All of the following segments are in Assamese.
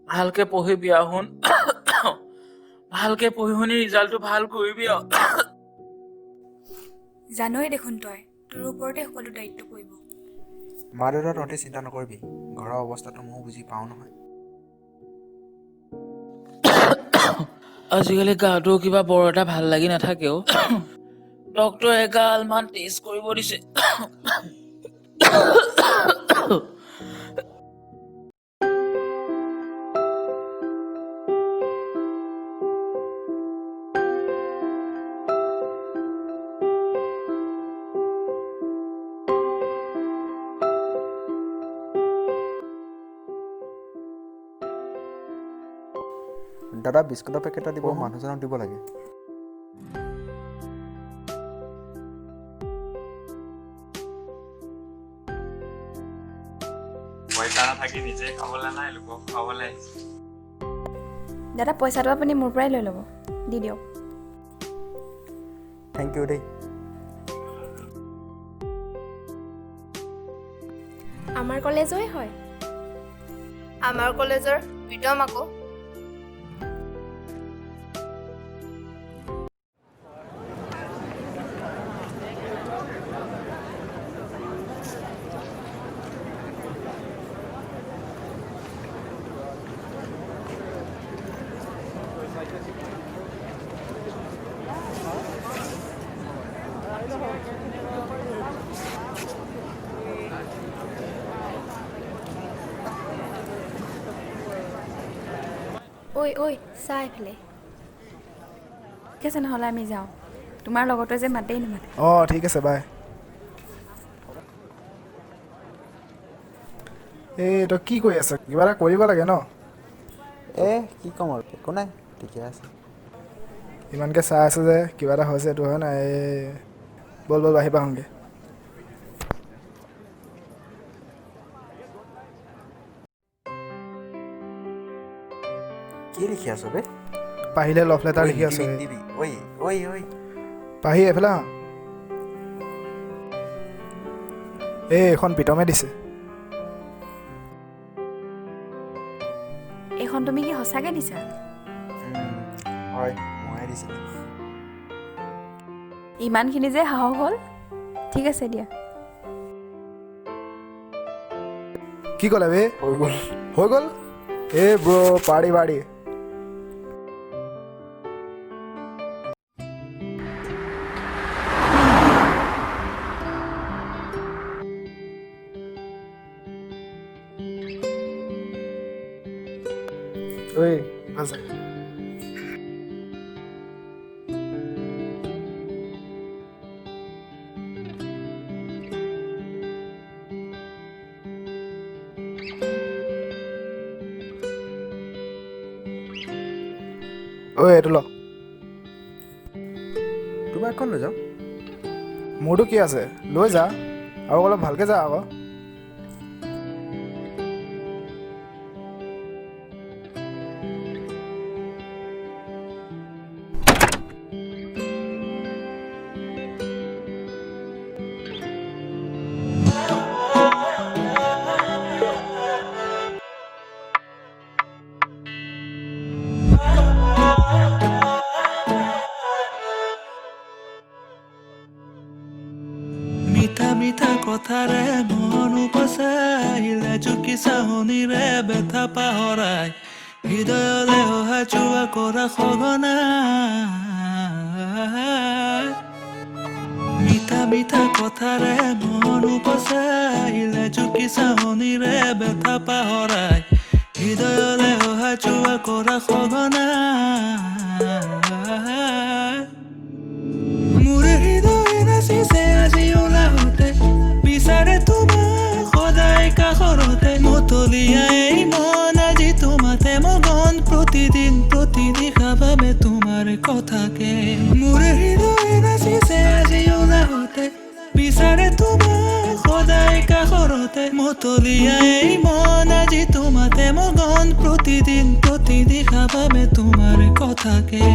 ভালকে পঢ়িবি আৰু শুন ভালকে পঢ়ি শুনি ৰিজাল্টটো ভাল কৰিবি আৰু জানই দেখোন তই তোৰ ওপৰতে সকলো দায়িত্ব পৰিব। মা দেউতা তহঁতে চিন্তা নকৰিবি, ঘৰৰ অৱস্থাটো ময়ো বুজি পাওঁ নহয়। আজিকালি গাটো কিবা বৰ এটা ভাল লাগি নাথাকেও ডক্টৰে এগালমান টেষ্ট কৰিব দিছে দাদা বিস্কুটৰ পেকেট এটা দিব, মানুহজনক দিব লাগে। পইচা নাথাকি নিজে খাবলৈ নাই, লোকক খাবলৈ আহিছে। দাদা পইচাটো আপুনি মোৰ পৰাই লৈ ল'ব, দি দিয়ক। থেংক ইউ দেই। আমাৰ কলেজৰে হয়। আমাৰ কলেজৰ প্ৰীতম আকৌ। ঐ ঐ চাহ এইফালে। ঠিক আছে নহ'লে আমি যাওঁ, তোমাৰ লগতে যে মাতেই নামাতে। অঁ ঠিক আছে বাই। এই তই কি কৰি আছ? কিবা এটা কৰিব লাগে ন। কি ক'ম আৰু, একো নাই, ঠিকে আছে। ইমানকৈ চাই আছে যে কিবা এটা হৈছে, এইটো হয় নাই? ব'ল ব'ল আহি পাওঁগৈ। কি লিখি আছ বে? পাহিলে লভ লেটাৰ লিখি আছো। পাহি এইফালে আহ। এইখন প্ৰীতমে দিছে। এইখন তুমি কি সঁচাকৈ দিছা? হয়, ময়ে দিছিলোঁ। ইমানখিনি যে সাহস হ'ল, ঠিক আছে দিয়া। কি ক'লে বে? হৈ গ'ল। ব্ৰ পাৰ্টি পাৰ্টি। ঐ আছে এইটো ল। তোৰ বাইকখন লৈ যাওঁ। মোৰতো কি আছে, লৈ যা, আৰু অলপ ভালকৈ যা আকৌ। মিঠা মিঠা কথাৰে মন উপচাইলে, জুকি চাহনিৰে ব্যথা পাহৰাই, হৃদয়লে অহা যোৱা কৰা সঘনাই। মিঠা মিঠা কথাৰে মন উপচাইলে, জুকি চাহনিৰে ব্যথা পাহৰাই, হৃদয়লে অহা যোৱা কৰা সঘনাই। মোৰে হৃদয় নাচিছে আজি ওলাওঁতে, বিচাৰে তোমাক সদায় কাষৰতে, মতলীয়াই মন আজি তোমাতে মগন, প্ৰতিদিন প্ৰতিদিশা ভাবে তোমাৰ কথাকে। মোৰে হৃদয় নাচিছে আজি ওলাওঁতে, বিচাৰে তোমাক সদায় কাষৰতে, মতলীয়াই মন আজি তোমাতে মগন, প্ৰতিদিন প্ৰতিদিশা ভাবে তোমাৰ কথাকে।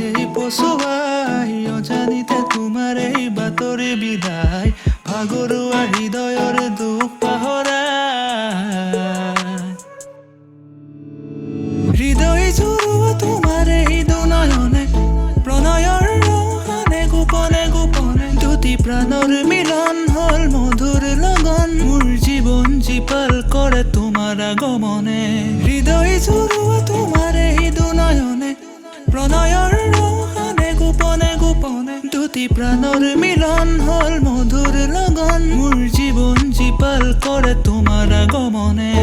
এই পচুৱাই অজানিতে তোমাৰ এই বাতৰি বিদায় ভাগৰুৱা হৃদয়ৰ দুখ পাহৰাই হৃদয় জুৰুৱা তোমাৰ এই দুনয়নে প্ৰণয়ৰ ৰহানে গোপনে গোপনে দুটি প্ৰাণৰ মিলন হ'ল মধুৰ লগন মোৰ জীৱন জীপাল কৰে তোমাৰ আগমনে হৃদয় জুৰুৱা তোমাৰ এই দুনয়নে প্ৰণয়ৰ ৰহানে গোপনে গোপনে দুটি প্ৰাণৰ মিলন হ'ল মধুৰ লগন মোৰ জীৱন জীপাল কৰে তোমাৰ আগমনে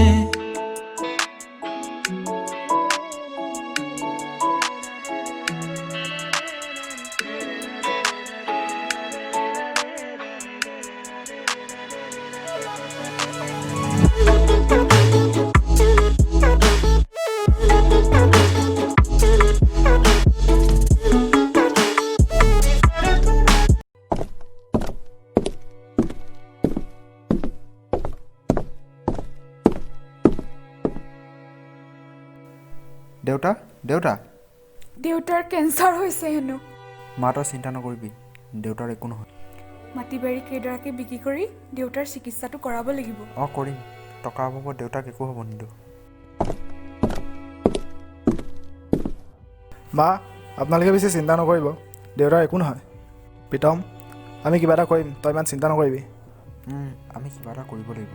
দেউতা দেউতা দেউতাৰ কেঞ্চাৰ হৈছে হেনো মা তই চিন্তা নকৰিবি দেউতাৰ একো নহয় মাটি বাৰী কেইডৰাকে বিক্ৰী কৰি দেউতাৰ চিকিৎসাটো কৰাব লাগিব অঁ কৰিম টকা অভাৱত দেউতাক একো হ'ব নিদিওঁ মা আপোনালোকে বেছি চিন্তা নকৰিব দেউতাৰ একো নহয় প্ৰীতম আমি কিবা এটা কৰিম তই ইমান চিন্তা নকৰিবি আমি কিবা এটা কৰিব লাগিব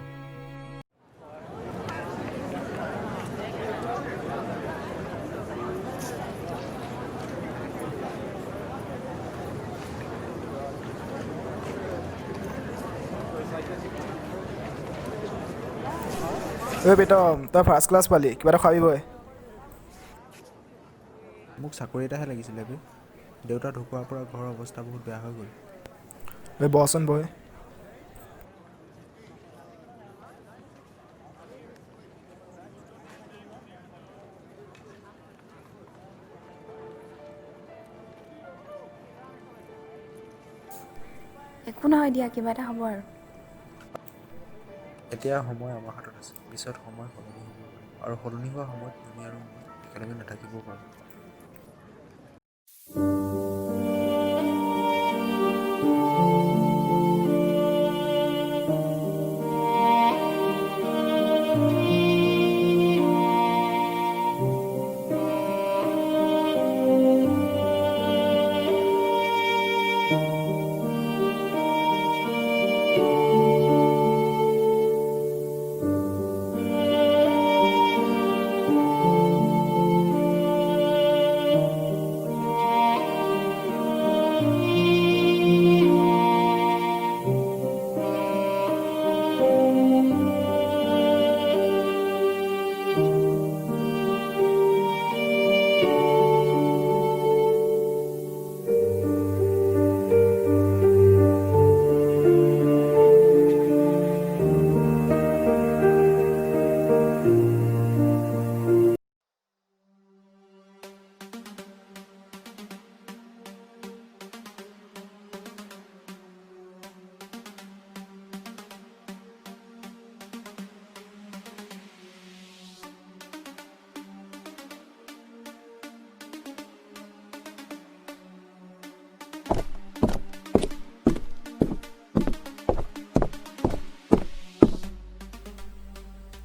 ঐ প্ৰীতম তই ফাৰ্ষ্ট ক্লাছ পালি কিবা এটা খুৱাবিবই মোক চাকৰি এটাহে লাগিছিলে বে দেউতা ঢুকোৱাৰ পৰা ঘৰৰ অৱস্থা বহুত বেয়া হৈ গ'ল ঐ বহচোন বৈ একো নহয় দিয়া কিবা এটা হ'ব আৰু এতিয়া সময় আমাৰ হাতত আছে পিছত সময় সলনি হ'ব পাৰে আৰু সলনি হোৱা সময়ত তুমি আৰু মই একেলগে নাথাকিবও পাৰোঁ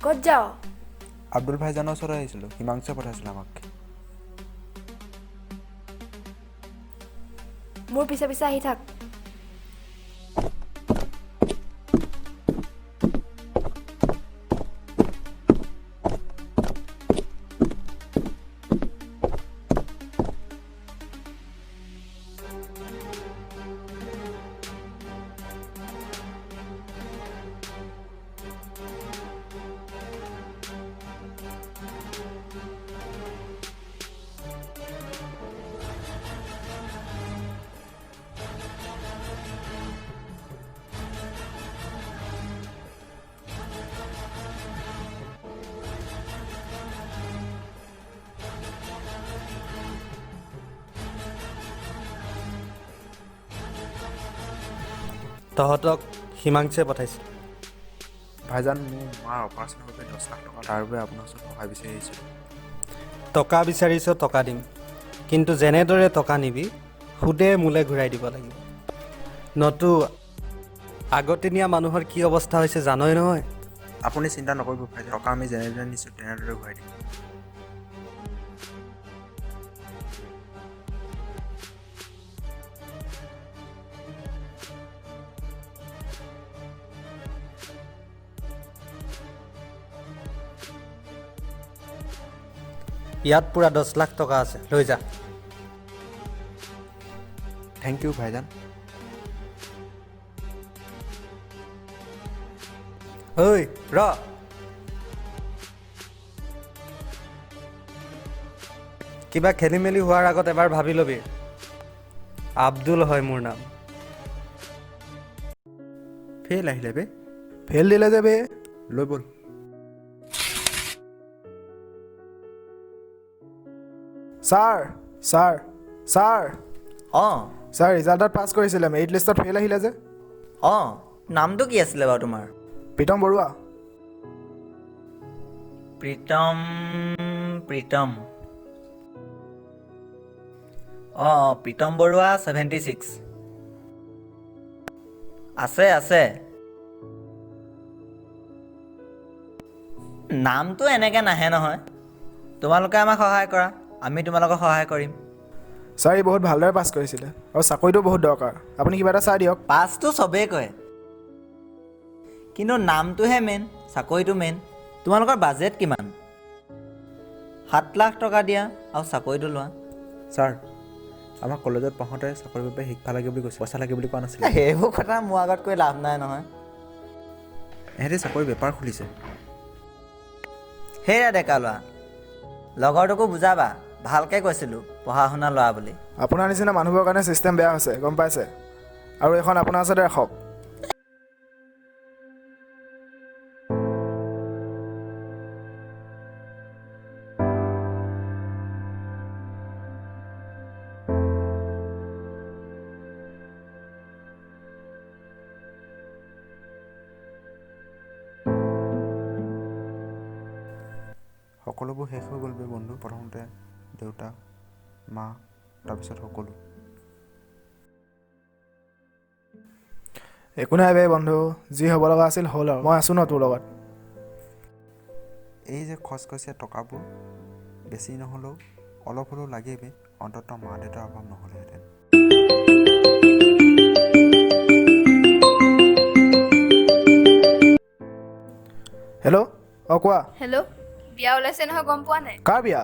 ক'ত যাৱ আব্দুল ভাইজানৰ ওচৰত আহিছিলোঁ হিমাংশুৱে পঠাইছিলে আমাক মোৰ পিছে পিছে আহি থাক তহঁতক হিমাংশুৱে পঠাইছিল ভাইজান মোৰ মাৰ অপাৰেশ্যনৰ বাবে 10 লাখ টকা তাৰ বাবে আপোনাৰ ওচৰত সহায় বিচাৰি আহিছিলোঁ টকা বিচাৰিছ টকা দিম কিন্তু যেনেদৰে টকা নিবি সুদে মূলে ঘূৰাই দিব লাগিব। নতু আগতে নিয়া মানুহৰ কি অৱস্থা হৈছে জানই নহয়। আপুনি চিন্তা নকৰিব ভাইজান, টকা আমি যেনেদৰে নিছোঁ তেনেদৰে ঘূৰাই দিম। ইয়াত পূৰা 10 লাখ টকা আছে, লৈ যা। থেংক ইউ ভাইজান। ঐ ৰ, কিবা খেলি মেলি হোৱাৰ আগত এবাৰ ভাবি ল'বি। আব্দুল হয় মোৰ নাম। ফেইল আহিলে বে, ফেল দিলে যে বে। লৈ ব'ল। ছাৰ ছাৰ ছাৰ অঁ ছাৰ ৰিজাল্টত পাছ কৰিছিলে, মেৰিট লিষ্টত ফেল আহিলে যে। অঁ নামটো কি আছিলে বাৰু তোমাৰ? প্ৰীতম বৰুৱা। প্ৰীতম অঁ প্ৰীতম বৰুৱা 76 আছে। নামটো এনেকৈ নাহে নহয়। তোমালোকে আমাক সহায় কৰা, আমি তোমালোকক সহায় কৰিম। ছাৰ ই বহুত ভালদৰে পাছ কৰিছিলে আৰু চাকৰিটো বহুত দৰকাৰ, আপুনি কিবা এটা চাই দিয়ক। পাছটো চবেই কয়, কিন্তু নামটোহে মেইন, চাকৰিটো মেইন। তোমালোকৰ বাজেট কিমান? 7 লাখ টকা দিয়া আৰু চাকৰিটো লোৱা। ছাৰ, আমাক কলেজত পঢ়োঁতে চাকৰিৰ বাবে শিক্ষা লাগে বুলি কৈছে, পইচা লাগে বুলি কোৱা নাছিলে। সেইবোৰ কথা মোৰ আগত কৈ লাভ নাই নহয়। এহেঁতি চাকৰি বেপাৰ খুলিছে। সেয়া ডেকা লোৱা, লগৰটোকো বুজাবা, ভালকৈ কৈছিলোঁ পঢ়া শুনা লোৱা বুলি। আপোনাৰ নিচিনা মানুহবোৰৰ কাৰণে ছিষ্টেম বেয়া হৈছে, গম পাইছে? আৰু এইখন আপোনাৰ ওচৰতে ৰাখক। সকলোবোৰ শেষ হৈ গ'ল বে বন্ধু। প্ৰথমতে দেউতা, মা, তাৰপিছত সকলো। একো নাই বে বন্ধু, যি হ'ব লগা আছিল হ'ল আৰু। মই আছোঁ ন তোৰ লগত। এই যে খচখচীয়া টকাবোৰ বেছি নহ'লেও অলপ হ'লেও লাগেই বে, অন্ততঃ মা দেউতাৰ অভাৱ নহ'লেহেঁতেন। হেল্ল', অঁ কোৱা। হেল্ল', বিয়া ওলাইছে নহয়, গম পোৱা নাই? কাৰ বিয়া?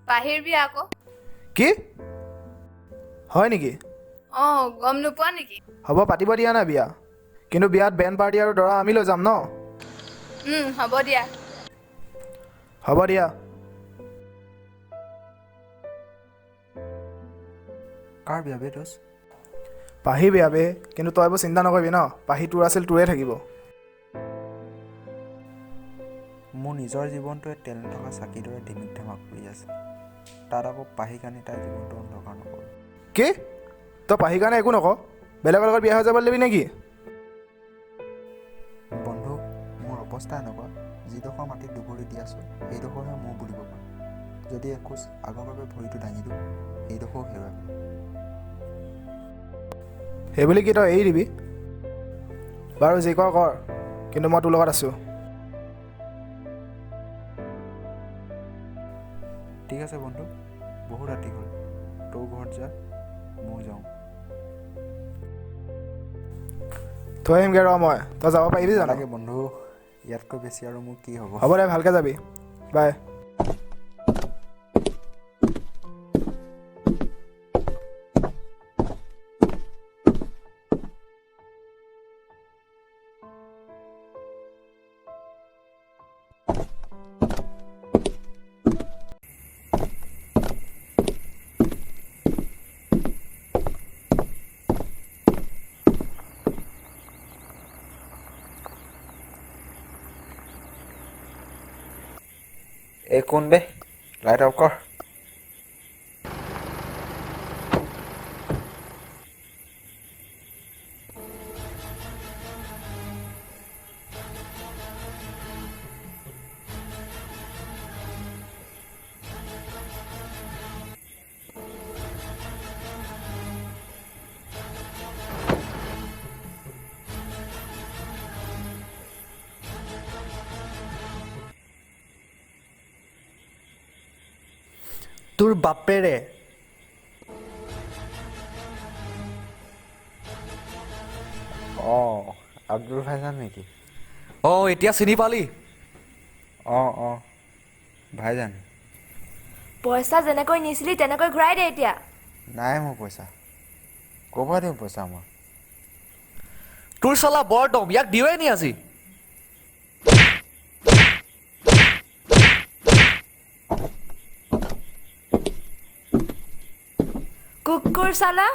পাহিৰ বিয়া আকৌ। কি হয় নেকি? অঁ গম নোপোৱা নেকি? হ'ব, পাতিব দিয়া নাই বিয়া, কিন্তু বিয়াত বেণ্ড পাৰ্টি আৰু দৰা আমি লৈ যাম ন? হ'ব দিয়া। হ'ব দিয়া। কাৰ বিয়া বে দোষ? পাহি বিয়া বে, কিন্তু তই এইবোৰ চিন্তা নকৰিবি ন, পাহি তোৰ আছিল তোৰে থাকিব। মোৰ নিজৰ জীৱনটোৱে তেল নথকা চাকিৰ দৰে ধিমিক ধামাক কৰি আছে, তাত আকৌ পাহি কানি তাইৰ জীৱনটো অন্ধকাৰ নকৰোঁ। কি? তই পাহি কাৰণে একো নক? বেলেগৰ লগত বিয়া হৈ যাব দিবি নেকি? বন্ধু, মোৰ অৱস্থা এনেকুৱা, যিডোখৰ মাটিত দুভৰি দি আছোঁ সেইডোখৰহে মোৰ বুলিব পাৰোঁ। যদি এখোজ আগৰ বাবে ভৰিটো দাঙি দিওঁ, সেইডোখৰো হেৰুৱাই পাম। সেইবুলি কি তই এৰি দিবি? বাৰু যি কৰ কৰ, কিন্তু মই তোৰ লগত আছোঁ। ঠিক আছে বন্ধু, বহু ৰাতি হ'ল, তোৰ ঘৰত যা, ময়ো যাওঁ। থৈ আহিমগৈ ৰ মই, তই যাব পাৰিবি জানো? নালাগে বন্ধু, ইয়াতকৈ বেছি আৰু মোৰ কি হ'ব। হ'ব দে, ভালকৈ যাবি, বাই। এই কোন বে, লাইট অফ কৰ। তোৰ বাপেৰে অঁ আব্দুল ভাইজান নেকি? অঁ এতিয়া চিনি পালি অঁ ভাইজান। পইচা যেনেকৈ নিছিলি তেনেকৈ ঘূৰাই দে এতিয়া। নাই মোৰ পইচা। ক'ৰ পৰা দিম পইচা মই? তোৰ চলা বৰ দম, ইয়াক দিওঁৱে নি আজি? কুকুৰ চালা।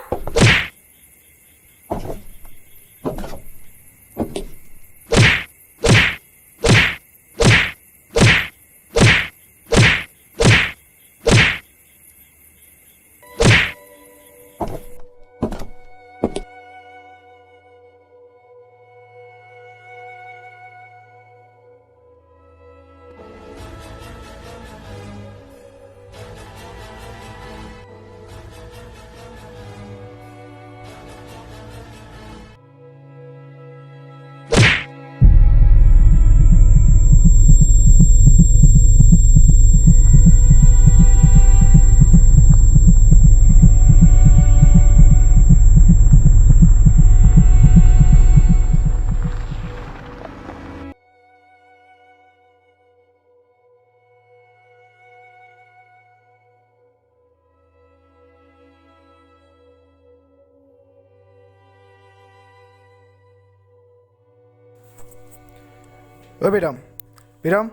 ঐ বিৰম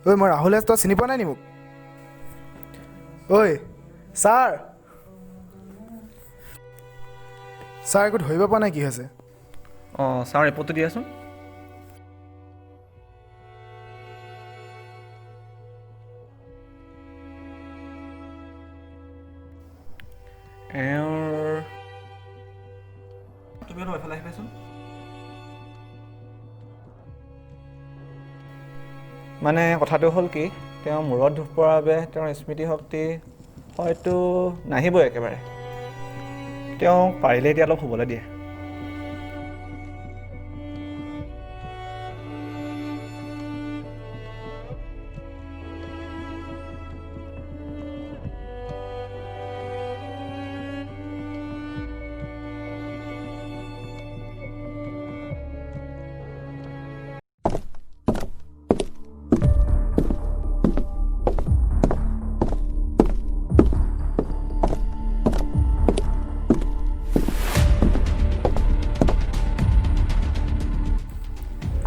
ঐ মই ৰাহুলে তই চিনি পোৱা নাই নি মোক? ঐ ছাৰ একো ধৰিব পৰা নাই কি হৈছে? অঁ ছাৰ ৰিপৰ্টটো দিয়াচোন। তুমি অলপ এফালে আহিবাচোন। মানে কথাটো হ'ল কি, তেওঁ মূৰত দুখ পৰাৰ বাবে তেওঁৰ স্মৃতিশক্তি হয়তো নাহিবই একেবাৰে। তেওঁক পাৰিলে এতিয়া অলপ শুবলৈ দিয়ে।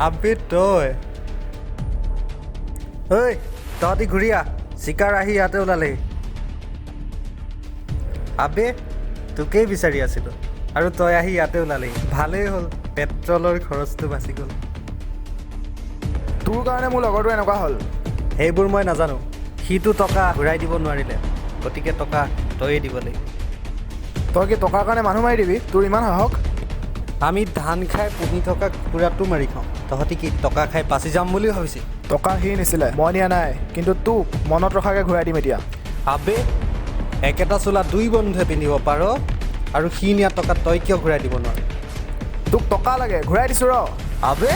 আবে তই ঐ তহঁতি ঘূৰি আহ, চিকাৰ আহি ইয়াতে ওলালেহি। আবে তোকেই বিচাৰি আছিলোঁ আৰু তই আহি ইয়াতে ওলালেহি। ভালেই হ'ল, পেট্ৰলৰ খৰচটো বাচি গ'ল। তোৰ কাৰণে মোৰ লগৰটো এনেকুৱা হ'ল। সেইবোৰ মই নাজানো। সিটো টকা ঘূৰাই দিব নোৱাৰিলে, গতিকে টকা তয়ে দিব লাগিব। তই কি টকাৰ কাৰণে মানুহ মাৰি দিবি? তোৰ ইমান সাহস? আমি ধান খাই পুহি থকা কুকুৰাটো মাৰি খাওঁ, তহঁতি কি টকা খাই বাচি যাম বুলি ভাবিছিল? টকা সি নিছিলে, মই নিয়া নাই, কিন্তু তোক মনত ৰখাকৈ ঘূৰাই দিম এতিয়া। আবে একেটা চোলা দুই বন্ধুৱে পিন্ধিব পাৰ, আৰু সি নিয়া টকা তই কিয় ঘূৰাই দিব নোৱাৰ? তোক টকা লাগে, ঘূৰাই দিছোঁ ৰ। আবে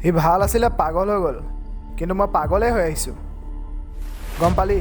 সি ভাল আছিলে, পাগল হৈ গ'ল, কিন্তু মই পাগলেই হৈ আহিছোঁ, গম পালি?